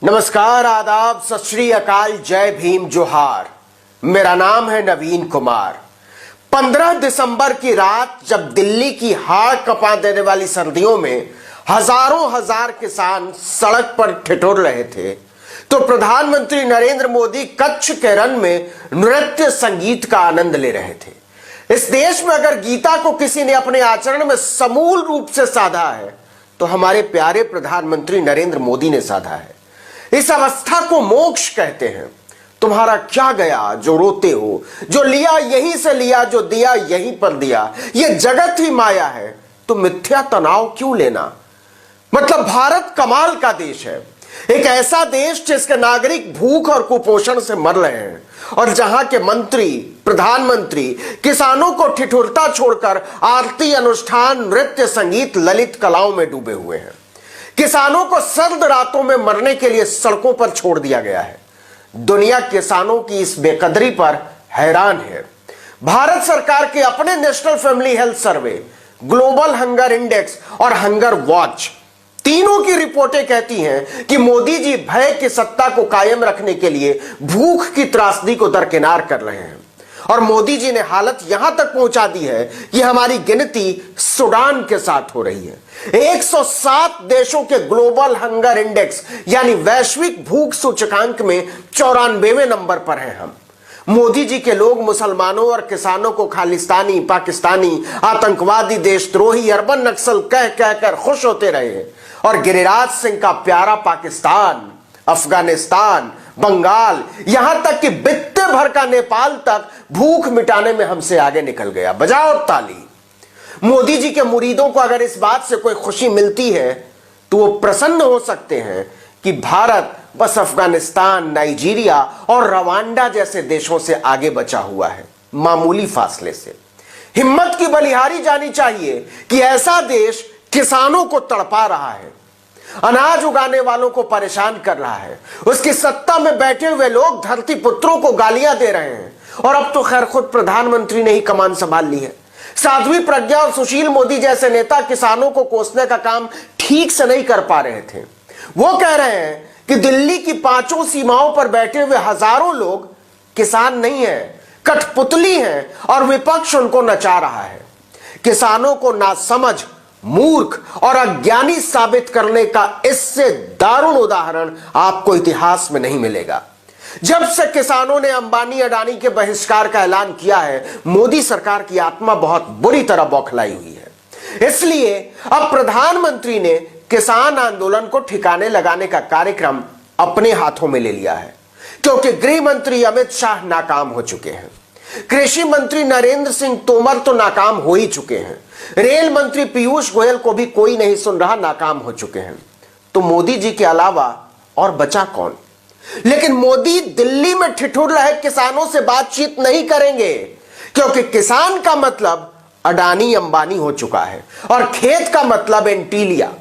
नमस्कार, आदाब, सत श्री अकाल, जय भीम, जोहार। मेरा नाम है नवीन कुमार। 15 दिसंबर की रात जब दिल्ली की हाड़ कपा देने वाली सर्दियों में हजारों हजार किसान सड़क पर ठिठुर रहे थे तो प्रधानमंत्री नरेंद्र मोदी कच्छ के रण में नृत्य संगीत का आनंद ले रहे थे। इस देश में अगर गीता को किसी ने अपने आचरण में समूल रूप से साधा है तो हमारे प्यारे प्रधानमंत्री नरेंद्र मोदी ने साधा है। इस अवस्था को मोक्ष कहते हैं। तुम्हारा क्या गया जो रोते हो, जो लिया यहीं से लिया, जो दिया यहीं पर दिया, ये जगत ही माया है तो मिथ्या तनाव क्यों लेना। मतलब भारत कमाल का देश है, एक ऐसा देश जिसके नागरिक भूख और कुपोषण से मर रहे हैं और जहां के मंत्री, प्रधानमंत्री किसानों को ठिठुरता छोड़कर आरती, अनुष्ठान, नृत्य, संगीत, ललित कलाओं में डूबे हुए हैं। किसानों को सर्द रातों में मरने के लिए सड़कों पर छोड़ दिया गया है। दुनिया किसानों की इस बेकदरी पर हैरान है। भारत सरकार के अपने national family health survey, global hunger index और हंगर वॉच तीनों की रिपोर्टें कहती हैं कि मोदी जी भय की सत्ता को कायम रखने के लिए भूख की त्रासदी को दरकिनार कर रहे हैं। और मोदी जी ने हालत यहां तक पहुंचा दी है कि हमारी गिनती सूडान के साथ हो रही है। 107 देशों के ग्लोबल हंगर इंडेक्स यानी वैश्विक भूख सूचकांक में 94वें नंबर पर हैं हम। मोदी जी के लोग मुसलमानों और किसानों को खालिस्तानी, पाकिस्तानी, आतंकवादी, देशद्रोही, अर्बन नक्सल कह कहकर खुश होते रहे और गिरिराज सिंह का प्यारा पाकिस्तान, अफगानिस्तान, बंगाल, यहां तक कि बित्ते भर का नेपाल तक भूख मिटाने में हमसे आगे निकल गया। बजाओ ताली। मोदी जी के मुरीदों को अगर इस बात से कोई खुशी मिलती है तो वो प्रसन्न हो सकते हैं कि भारत बस अफगानिस्तान, नाइजीरिया और रवांडा जैसे देशों से आगे बचा हुआ है, मामूली फासले से। हिम्मत की बलिहारी जानी चाहिए कि ऐसा देश किसानों को तड़पा रहा है, अनाज उगाने वालों को परेशान कर रहा है। उसकी सत्ता में बैठे हुए लोग धरती पुत्रों को गालियां दे रहे हैं और अब तो खैर खुद प्रधानमंत्री ने ही कमान संभाल ली है। साध्वी प्रज्ञा और सुशील मोदी जैसे नेता किसानों को कोसने का काम ठीक से नहीं कर पा रहे थे। वो कह रहे हैं कि दिल्ली की 5 सीमाओं पर बैठे हुए हजारों लोग किसान नहीं है, कठपुतली हैं और विपक्ष उनको नचा रहा है। किसानों को नासमझ, मूर्ख और अज्ञानी साबित करने का इससे दारुण उदाहरण आपको इतिहास में नहीं मिलेगा। जब से किसानों ने अंबानी अडानी के बहिष्कार का ऐलान किया है, मोदी सरकार की आत्मा बहुत बुरी तरह बौखलाई हुई है। इसलिए अब प्रधानमंत्री ने किसान आंदोलन को ठिकाने लगाने का कार्यक्रम अपने हाथों में ले लिया है, क्योंकि गृह मंत्री अमित शाह नाकाम हो चुके हैं, कृषि मंत्री नरेंद्र सिंह तोमर तो नाकाम हो ही चुके हैं, रेल मंत्री पीयूष गोयल को भी कोई नहीं सुन रहा, नाकाम हो चुके हैं। तो मोदी जी के अलावा और बचा कौन। लेकिन मोदी दिल्ली में ठिठुर रहे किसानों से बातचीत नहीं करेंगे, क्योंकि किसान का मतलब अडानी अंबानी हो चुका है और खेत का मतलब एंटीलिया।